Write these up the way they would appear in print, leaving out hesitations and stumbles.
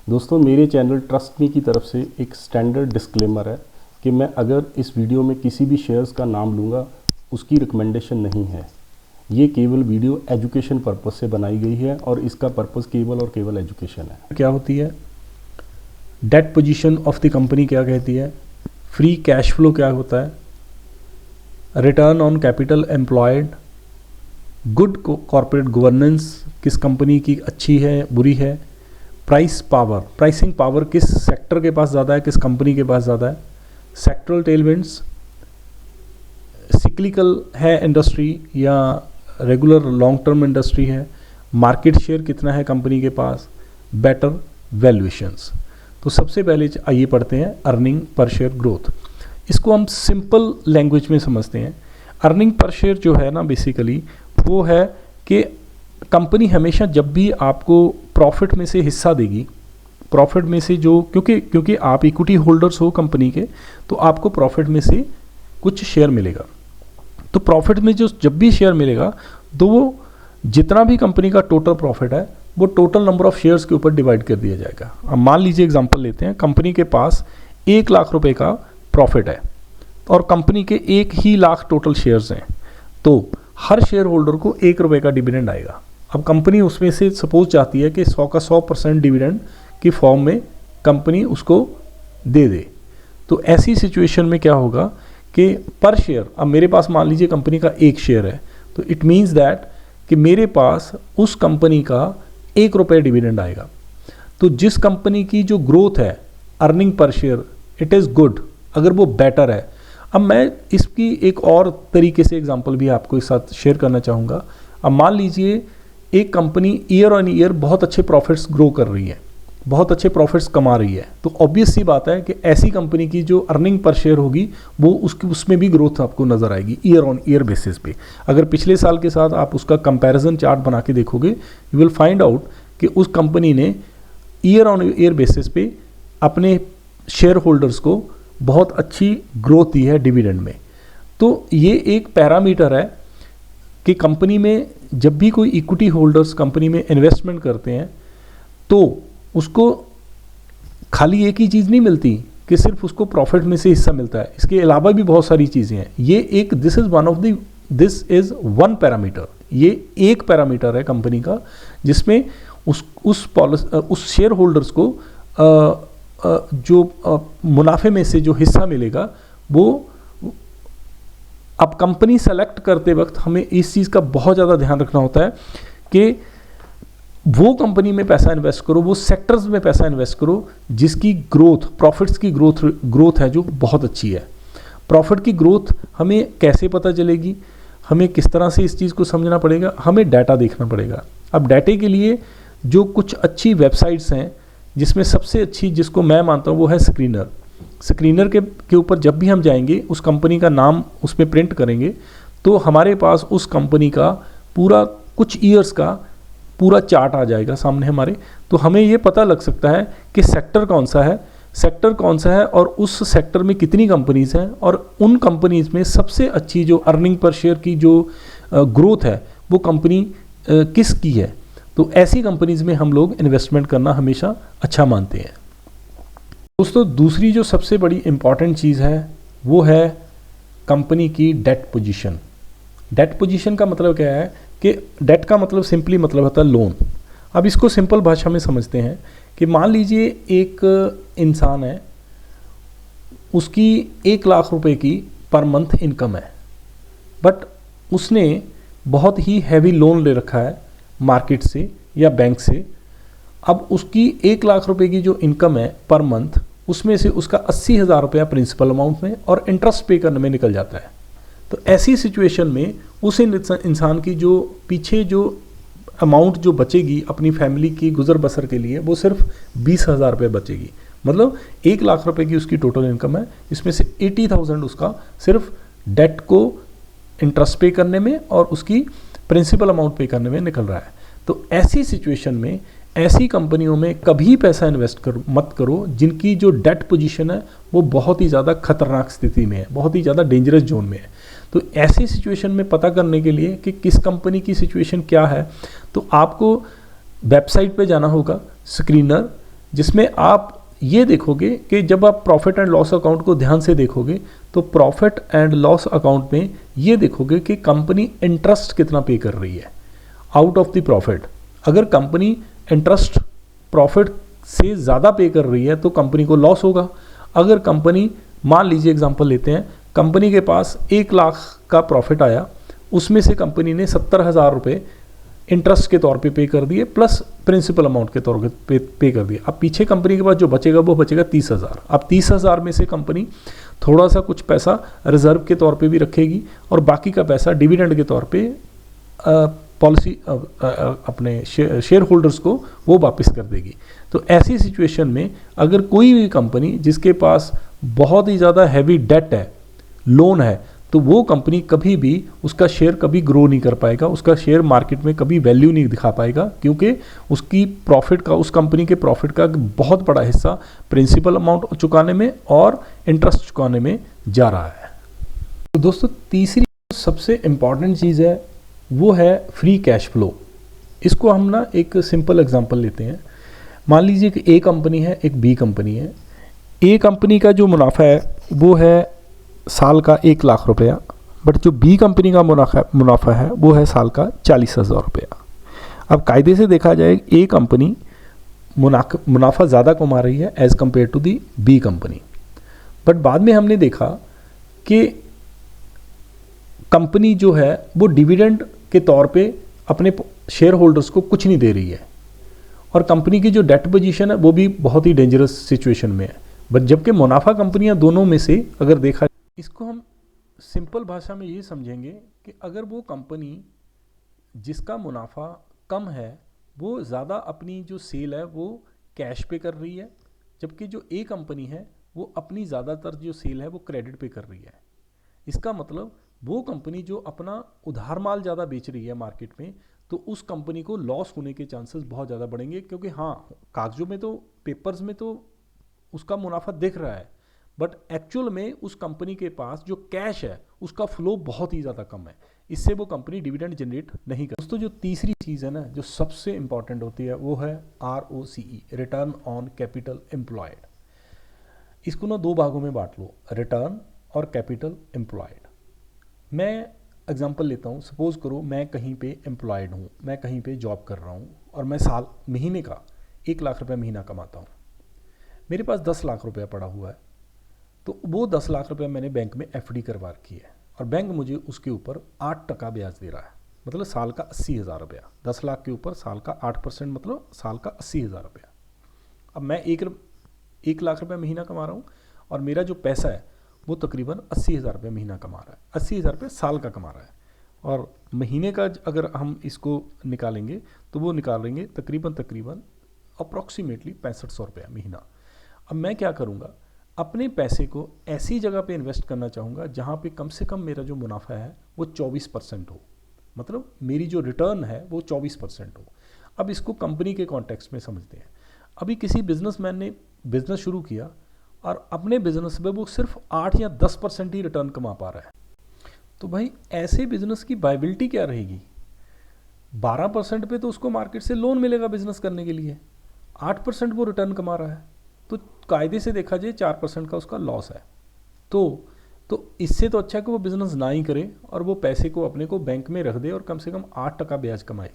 दोस्तों, मेरे channel trust me की तरफ से एक स्टैंडर्ड डिस्क्लेमर है कि मैं अगर इस वीडियो में किसी भी शेयर्स का नाम लूँगा उसकी रिकमेंडेशन नहीं है। ये केवल वीडियो एजुकेशन पर्पस से बनाई गई है और इसका पर्पस केवल और केवल एजुकेशन है। क्या होती है debt position of the company, क्या कहती है फ्री कैश फ्लो, क्या होता है return on capital employed, good corporate governance किस कंपनी की अच्छी है बुरी है, प्राइस पावर प्राइसिंग पावर किस सेक्टर के पास ज़्यादा है किस कंपनी के पास ज़्यादा है, सेक्टरल टेलविंड्स सिक्लिकल है इंडस्ट्री या रेगुलर लॉन्ग टर्म इंडस्ट्री है, मार्केट शेयर कितना है कंपनी के पास, बेटर वैल्यूएशंस। तो सबसे पहले आइए पढ़ते हैं अर्निंग पर शेयर ग्रोथ। इसको हम सिंपल लैंग्वेज में समझते हैं। अर्निंग पर शेयर जो है ना बेसिकली वो है कि कंपनी हमेशा जब भी आपको प्रॉफिट में से हिस्सा देगी, प्रॉफिट में से जो क्योंकि आप इक्विटी होल्डर्स हो कंपनी के, तो आपको प्रॉफिट में से कुछ शेयर मिलेगा। तो प्रॉफिट में जो जब भी शेयर मिलेगा तो वो जितना भी कंपनी का टोटल प्रॉफिट है वो टोटल नंबर ऑफ शेयर्स के ऊपर डिवाइड कर दिया जाएगा। अब मान लीजिए एग्जांपल लेते हैं, कंपनी के पास 1 लाख रुपए का प्रॉफिट है और कंपनी के 1 ही लाख टोटल शेयर्स हैं, तो हर शेयर होल्डर को 1 रुपये का डिविडेंड आएगा। अब कंपनी उसमें से सपोज चाहती है कि 100 का 100% डिविडेंड की फॉर्म में कंपनी उसको दे दे, तो ऐसी सिचुएशन में क्या होगा कि पर शेयर, अब मेरे पास मान लीजिए कंपनी का 1 शेयर है, तो इट मीन्स दैट कि मेरे पास उस कंपनी का 1 रुपये डिविडेंड आएगा। तो जिस कंपनी की जो ग्रोथ है earning per share it is good, अगर वो बेटर है। अब मैं इसकी एक और तरीके से एग्जांपल भी आपको इस साथ शेयर करना चाहूँगा। अब मान लीजिए एक कंपनी ईयर ऑन ईयर बहुत अच्छे प्रॉफिट्स ग्रो कर रही है, बहुत अच्छे प्रॉफिट्स कमा रही है, तो ऑब्वियस सी बात है कि ऐसी कंपनी की जो अर्निंग पर शेयर होगी वो उसमें भी ग्रोथ आपको नज़र आएगी ईयर ऑन ईयर बेसिस पे। अगर पिछले साल के साथ आप उसका कंपैरिजन चार्ट बना के देखोगे यू विल फाइंड आउट कि उस कंपनी ने ईयर ऑन ईयर बेसिस पे अपने शेयर होल्डर्स को बहुत अच्छी ग्रोथ दी है डिविडेंड में। तो ये एक पैरामीटर है कि कंपनी में जब भी कोई इक्विटी होल्डर्स कंपनी में इन्वेस्टमेंट करते हैं तो उसको खाली एक ही चीज़ नहीं मिलती कि सिर्फ उसको प्रॉफिट में से हिस्सा मिलता है, इसके अलावा भी बहुत सारी चीज़ें हैं। ये एक दिस इज़ वन पैरामीटर, ये एक पैरामीटर है कंपनी का जिसमें उस शेयर होल्डर्स को जो मुनाफे में से जो हिस्सा मिलेगा वो। अब कंपनी सेलेक्ट करते वक्त हमें इस चीज़ का बहुत ज़्यादा ध्यान रखना होता है कि वो कंपनी में पैसा इन्वेस्ट करो, वो सेक्टर्स में पैसा इन्वेस्ट करो जिसकी ग्रोथ प्रॉफिट्स की ग्रोथ है जो बहुत अच्छी है। प्रॉफिट की ग्रोथ हमें कैसे पता चलेगी, हमें किस तरह से इस चीज़ को समझना पड़ेगा, हमें डाटा देखना पड़ेगा। अब डाटे के लिए जो कुछ अच्छी वेबसाइट्स हैं जिसमें सबसे अच्छी जिसको मैं मानता हूँ वो है स्क्रीनर के ऊपर जब भी हम जाएंगे उस कंपनी का नाम उसमें प्रिंट करेंगे तो हमारे पास उस कंपनी का पूरा कुछ ईयर्स का पूरा चार्ट आ जाएगा सामने हमारे। तो हमें ये पता लग सकता है कि सेक्टर कौन सा है और उस सेक्टर में कितनी कंपनीज हैं और उन कंपनीज में सबसे अच्छी जो अर्निंग पर शेयर की जो ग्रोथ है वो कंपनी किस की है। तो ऐसी कंपनीज में हम लोग इन्वेस्टमेंट करना हमेशा अच्छा मानते हैं। दोस्तों, दूसरी जो सबसे बड़ी इंपॉर्टेंट चीज़ है वो है कंपनी की डेट पोजीशन। डेट पोजीशन का मतलब क्या है कि डेट का मतलब सिंपली मतलब होता है लोन। अब इसको सिंपल भाषा में समझते हैं कि मान लीजिए एक इंसान है, उसकी 1 लाख रुपए की पर मंथ इनकम है, बट उसने बहुत ही हैवी लोन ले रखा है मार्केट से या बैंक से। अब उसकी 1 लाख रुपए की जो इनकम है पर मंथ उसमें से उसका 80,000 रुपया प्रिंसिपल अमाउंट में और इंटरेस्ट पे करने में निकल जाता है। तो ऐसी सिचुएशन में उस इंसान की जो पीछे जो अमाउंट जो बचेगी अपनी फैमिली की गुजर बसर के लिए वो सिर्फ 20,000 रुपये बचेगी। मतलब 1 लाख रुपए की उसकी टोटल इनकम है, इसमें से 80,000 उसका सिर्फ डेट को इंटरेस्ट पे करने में और उसकी प्रिंसिपल अमाउंट पे करने में निकल रहा है। तो ऐसी सिचुएशन में ऐसी कंपनियों में कभी पैसा इन्वेस्ट मत करो जिनकी जो डेट पोजीशन है वो बहुत ही ज़्यादा खतरनाक स्थिति में है, बहुत ही ज़्यादा डेंजरस जोन में है। तो ऐसी सिचुएशन में पता करने के लिए कि किस कंपनी की सिचुएशन क्या है, तो आपको वेबसाइट पे जाना होगा स्क्रीनर जिसमें आप ये देखोगे कि जब आप प्रॉफिट एंड लॉस अकाउंट को ध्यान से देखोगे तो प्रॉफिट एंड लॉस अकाउंट में ये देखोगे कि कंपनी इंटरेस्ट कितना पे कर रही है आउट ऑफ द प्रॉफिट। अगर कंपनी इंटरेस्ट प्रॉफिट से ज़्यादा पे कर रही है तो कंपनी को लॉस होगा। अगर कंपनी, मान लीजिए एग्जांपल लेते हैं, कंपनी के पास 1 लाख का प्रॉफिट आया, उसमें से कंपनी ने 70,000 रुपये इंटरेस्ट के तौर पे कर दिए प्लस प्रिंसिपल अमाउंट के तौर पे कर दिए। अब पीछे कंपनी के पास जो बचेगा वो बचेगा 30,000। अब 30,000 में से कंपनी थोड़ा सा कुछ पैसा रिजर्व के तौर पे भी रखेगी और बाकी का पैसा डिविडेंड के तौर पे पॉलिसी अपने शेयर होल्डर्स को वो वापस कर देगी। तो ऐसी सिचुएशन में अगर कोई भी कंपनी जिसके पास बहुत ही ज़्यादा हैवी डेट है, लोन है, तो वो कंपनी कभी भी, उसका शेयर कभी ग्रो नहीं कर पाएगा, उसका शेयर मार्केट में कभी वैल्यू नहीं दिखा पाएगा, क्योंकि उसकी प्रॉफिट का, उस कंपनी के प्रॉफिट का बहुत बड़ा हिस्सा प्रिंसिपल अमाउंट चुकाने में और इंटरेस्ट चुकाने में जा रहा है। तो दोस्तों, तीसरी सबसे इम्पॉर्टेंट चीज़ है वो है फ्री कैश फ्लो। इसको हम ना एक सिंपल एग्जांपल लेते हैं। मान लीजिए कि ए कंपनी है, एक बी कंपनी है। ए कंपनी का जो मुनाफा है वो है साल का 1 लाख रुपया, बट जो बी कंपनी का मुनाफा है वो है साल का 40,000 रुपया। अब कायदे से देखा जाए ए कंपनी मुनाफा ज़्यादा कमा रही है as compare to the B company, but बाद में हमने देखा कि कंपनी जो है वो डिविडेंड के तौर पे अपने शेयर होल्डर्स को कुछ नहीं दे रही है और कंपनी की जो डेट पोजीशन है वो भी बहुत ही डेंजरस सिचुएशन में है। बट जबकि मुनाफा कंपनियां दोनों में से अगर देखा, इसको हम सिंपल भाषा में ये समझेंगे कि अगर वो कंपनी जिसका मुनाफा कम है वो ज़्यादा अपनी जो सेल है वो कैश पे कर रही है, जबकि जो ए कंपनी है वो अपनी ज़्यादातर जो सेल है वो क्रेडिट पे कर रही है। इसका मतलब वो कंपनी जो अपना उधार माल ज़्यादा बेच रही है मार्केट में, तो उस कंपनी को लॉस होने के चांसेस बहुत ज़्यादा बढ़ेंगे, क्योंकि हाँ, कागजों में तो, पेपर्स में तो उसका मुनाफा दिख रहा है, बट एक्चुअल में उस कंपनी के पास जो कैश है उसका फ्लो बहुत ही ज़्यादा कम है। इससे वो कंपनी डिविडेंड जनरेट नहीं कर। दोस्तों, जो तीसरी चीज़ है ना, जो सबसे इंपॉर्टेंट होती है, वो है ROCE, return on capital employed. इसको ना 2 भागों में बांट लो, रिटर्न और कैपिटल एम्प्लॉयड। मैं एग्जांपल लेता हूँ। सपोज करो मैं कहीं पे एम्प्लॉयड हूँ, मैं कहीं पे जॉब कर रहा हूँ और मैं महीने का 1 लाख रुपया महीना कमाता हूँ। मेरे पास 10 लाख रुपया पड़ा हुआ है, तो वो 10 लाख रुपया मैंने बैंक में FD करवा रखी है और बैंक मुझे उसके ऊपर 8% ब्याज दे रहा है, मतलब साल का 80,000 रुपया। 10 लाख के ऊपर साल का 8%, मतलब साल का 80,000 रुपया। अब मैं 1 लाख रुपया महीना कमा रहा हूँ और मेरा जो पैसा है वो तकरीबन 80,000 रुपये महीना कमा रहा है, 80,000 रुपये साल का कमा रहा है। और महीने का अगर हम इसको निकालेंगे तो वो निकालेंगे तकरीबन अप्रॉक्सीमेटली 6500 रुपया महीना। अब मैं क्या करूँगा, अपने पैसे को ऐसी जगह पे इन्वेस्ट करना चाहूँगा जहाँ पे कम से कम मेरा जो मुनाफा है वो 24% हो, मतलब मेरी जो रिटर्न है वो 24% हो। अब इसको कंपनी के कॉन्टेक्स्ट में समझते हैं। अभी किसी बिजनेसमैन ने बिजनेस शुरू किया और अपने बिजनेस में वो सिर्फ 8 या 10% ही रिटर्न कमा पा रहा है, तो भाई ऐसे बिजनेस की वायबिलिटी क्या रहेगी? 12% पे तो उसको मार्केट से लोन मिलेगा बिजनेस करने के लिए, 8% वो रिटर्न कमा रहा है, तो कायदे से देखा जाए 4% का उसका लॉस है। तो इससे तो अच्छा है कि वो बिजनेस ना ही करे और वो पैसे को अपने को बैंक में रख दे और कम से कम 8% ब्याज कमाए।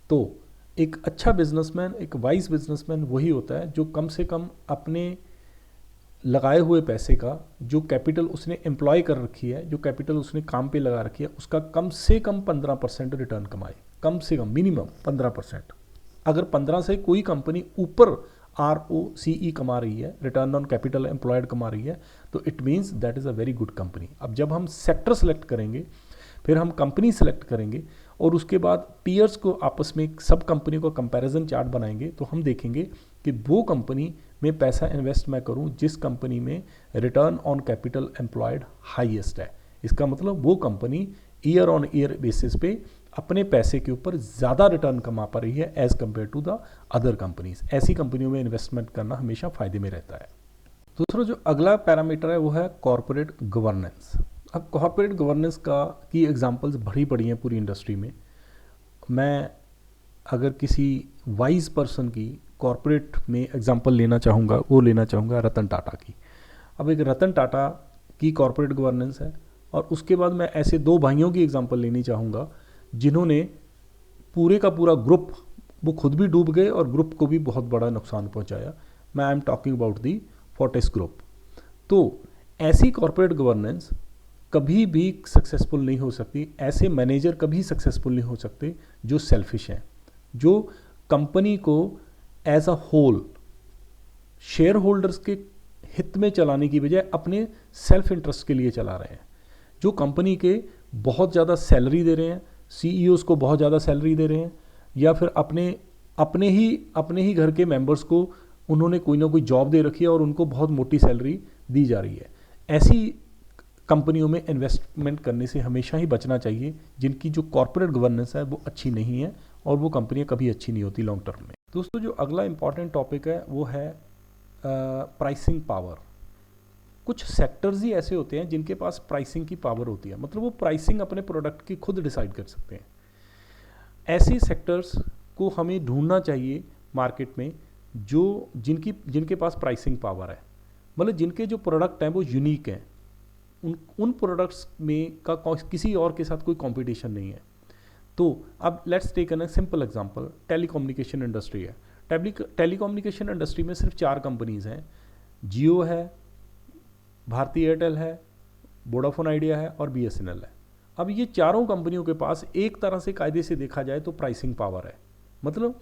तो एक अच्छा बिजनेसमैन, एक वाइज बिजनेसमैन वही होता है जो कम से कम अपने लगाए हुए पैसे का जो कैपिटल उसने एम्प्लॉय कर रखी है, जो कैपिटल उसने काम पे लगा रखी है, उसका कम से कम 15% रिटर्न कमाए, कम से कम मिनिमम 15%। अगर 15 से कोई कंपनी ऊपर ROCE कमा रही है, रिटर्न ऑन कैपिटल एम्प्लॉयड कमा रही है, तो it means that is a very good company. अब जब हम सेक्टर सेलेक्ट करेंगे, फिर हम कंपनी सेलेक्ट करेंगे और उसके बाद पीयर्स को आपस में सब कंपनी को कंपैरिजन चार्ट बनाएंगे, तो हम देखेंगे कि वो कंपनी में पैसा इन्वेस्ट मैं करूं जिस कंपनी में return on capital employed highest है। इसका मतलब वो company year on year basis पे अपने पैसे के ऊपर ज़्यादा रिटर्न कमा पा रही है as compare to the other companies. ऐसी कंपनियों में इन्वेस्टमेंट करना हमेशा फ़ायदे में रहता है। दूसरा जो अगला पैरामीटर है वो है कॉरपोरेट गवर्नेंस। अब कॉरपोरेट गवर्नेंस की एग्जांपल्स भरी पड़ी हैं पूरी इंडस्ट्री में। मैं अगर किसी वाइज पर्सन की कॉरपोरेट में एग्जांपल लेना चाहूँगा, वो लेना चाहूँगा रतन टाटा की। अब एक रतन टाटा की कॉरपोरेट गवर्नेंस है, और उसके बाद मैं ऐसे दो भाइयों की एग्जांपल लेनी चाहूँगा जिन्होंने पूरे का पूरा ग्रुप, वो खुद भी डूब गए और ग्रुप को भी बहुत बड़ा नुकसान पहुँचाया। मैं I am talking about the Fortis group. तो ऐसी कॉरपोरेट गवर्नेंस कभी भी सक्सेसफुल नहीं हो सकती, ऐसे मैनेजर कभी सक्सेसफुल नहीं हो सकते जो सेल्फिश हैं, जो कंपनी को as a whole shareholders के हित में चलाने की बजाय अपने सेल्फ इंटरेस्ट के लिए चला रहे हैं, जो कंपनी के बहुत ज़्यादा सैलरी दे रहे हैं, सीईओज़ को बहुत ज़्यादा सैलरी दे रहे हैं, या फिर अपने ही घर के मेंबर्स को उन्होंने कोई ना कोई जॉब दे रखी है और उनको बहुत मोटी सैलरी दी जा रही है। ऐसी कंपनियों में इन्वेस्टमेंट करने से हमेशा ही बचना चाहिए, जिनकी जो कॉर्पोरेट गवर्नेंस है वो अच्छी नहीं है, और वो कंपनियां कभी अच्छी नहीं होती लॉन्ग टर्म में। दोस्तों, जो अगला इंपॉर्टेंट टॉपिक है वो है प्राइसिंग पावर। कुछ सेक्टर्स ही ऐसे होते हैं जिनके पास प्राइसिंग की पावर होती है, मतलब वो प्राइसिंग अपने प्रोडक्ट की खुद डिसाइड कर सकते हैं। ऐसे सेक्टर्स को हमें ढूंढना चाहिए मार्केट में जिनके पास प्राइसिंग पावर है, मतलब जिनके जो प्रोडक्ट हैं वो यूनिक हैं, उन प्रोडक्ट्स में का किसी और के साथ कोई कंपटीशन नहीं है। तो अब let's take an simple example, telecommunication industry है। टेलीकम्युनिकेशन इंडस्ट्री में सिर्फ 4 कंपनीज हैं, जियो है, भारती एयरटेल है, वोडाफोन आइडिया है और BSNL है। अब ये चारों कंपनियों के पास एक तरह से कायदे से देखा जाए तो प्राइसिंग पावर है, मतलब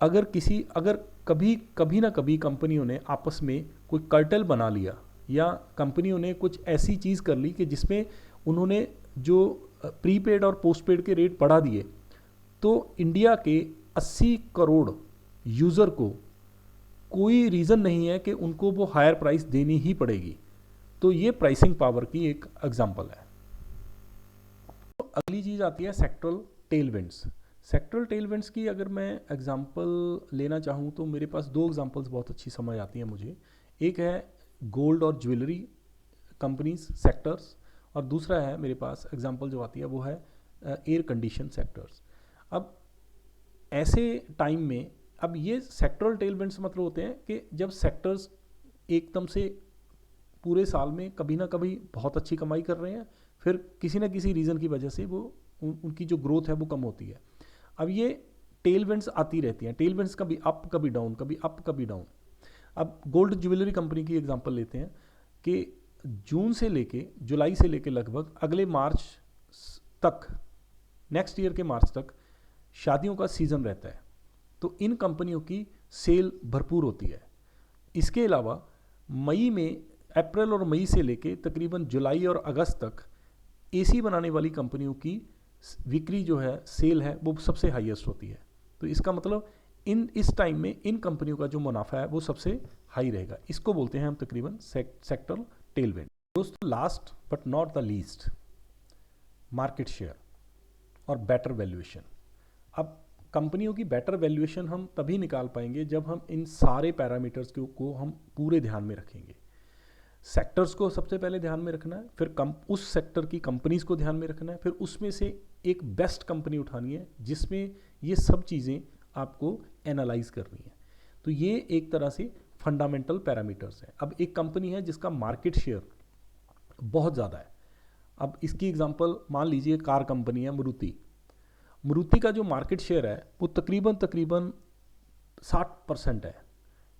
अगर कभी ना कभी कंपनियों ने आपस में कोई कार्टेल बना लिया, या कंपनियों ने कुछ ऐसी चीज़ कर ली कि जिसमें उन्होंने जो प्रीपेड और पोस्टपेड के रेट बढ़ा दिए, तो इंडिया के 80 करोड़ यूज़र को कोई रीज़न नहीं है कि उनको वो हायर प्राइस देनी ही पड़ेगी। तो ये प्राइसिंग पावर की एक एग्जांपल है। तो अगली चीज़ आती है सेक्टरल टेलविंड्स। सेक्टरल टेलविंड्स की अगर मैं एग्जांपल लेना चाहूँ तो मेरे पास 2 एग्जांपल्स बहुत अच्छी समझ आती हैं मुझे। एक है गोल्ड और ज्वेलरी कंपनीज सेक्टर्स, और दूसरा है मेरे पास एग्जांपल जो आती है वो है एयर कंडीशन सेक्टर्स। अब ऐसे टाइम में, अब ये सेक्टरल टेलविंड्स मतलब होते हैं कि जब सेक्टर्स एकदम से पूरे साल में कभी ना कभी बहुत अच्छी कमाई कर रहे हैं, फिर किसी ना किसी रीज़न की वजह से वो उनकी जो ग्रोथ है वो कम होती है। अब ये टेलविंड्स आती रहती हैं, टेलविंड्स कभी अप कभी डाउन, कभी अप कभी डाउन। अब गोल्ड ज्वेलरी कंपनी की एग्जांपल लेते हैं कि जुलाई से लेके लगभग अगले मार्च तक, नेक्स्ट ईयर के मार्च तक शादियों का सीज़न रहता है, तो इन कंपनियों की सेल भरपूर होती है। इसके अलावा अप्रैल और मई से लेके तकरीबन जुलाई और अगस्त तक AC बनाने वाली कंपनियों की बिक्री जो है, सेल है, वो सबसे हाईएस्ट होती है। तो इसका मतलब इस टाइम में इन कंपनियों का जो मुनाफा है वो सबसे हाई रहेगा। इसको बोलते हैं हम तकरीबन सेक्टरल टेलविंड। दोस्तों, last but not the least, market share और बेटर वैल्यूएशन। अब कंपनियों की बेटर वैल्यूएशन हम तभी निकाल पाएंगे जब हम इन सारे पैरामीटर्स को हम पूरे ध्यान में रखेंगे। सेक्टर्स को सबसे पहले ध्यान में रखना है, फिर उस सेक्टर की कंपनीज को ध्यान में रखना है, फिर उसमें से एक बेस्ट कंपनी उठानी है जिसमें ये सब चीज़ें आपको एनालाइज करनी है। तो ये एक तरह से फंडामेंटल पैरामीटर्स हैं। अब एक कंपनी है जिसका मार्केट शेयर बहुत ज़्यादा है। अब इसकी एग्जांपल मान लीजिए कार कंपनी है मारुति का जो मार्केट शेयर है वो तकरीबन 60% है।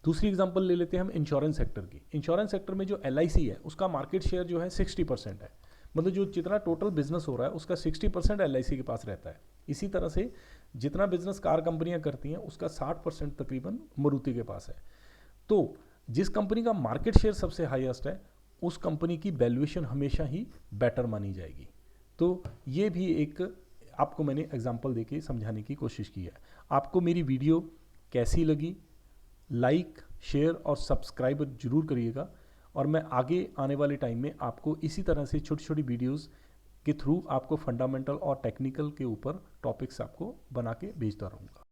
दूसरी एग्जांपल ले लेते हैं हम इंश्योरेंस सेक्टर की। इंश्योरेंस सेक्टर में जो LIC है उसका मार्केट शेयर जो है 60% है, मतलब जो जितना टोटल बिजनेस हो रहा है उसका 60% LIC के पास रहता है। इसी तरह से जितना बिजनेस कार कंपनियां करती हैं उसका 60% तकरीबन मारुति के पास है। तो जिस कंपनी का मार्केट शेयर सबसे हाईएस्ट है उस कंपनी की वैल्यूएशन हमेशा ही बेटर मानी जाएगी। तो ये भी एक आपको मैंने एग्जांपल देके समझाने की कोशिश की है। आपको मेरी वीडियो कैसी लगी, लाइक, शेयर और सब्सक्राइब जरूर करिएगा, और मैं आगे आने वाले टाइम में आपको इसी तरह से छोटी छोटी वीडियोस के थ्रू आपको फंडामेंटल और टेक्निकल के ऊपर टॉपिक्स आपको बना के भेजता रहूँगा।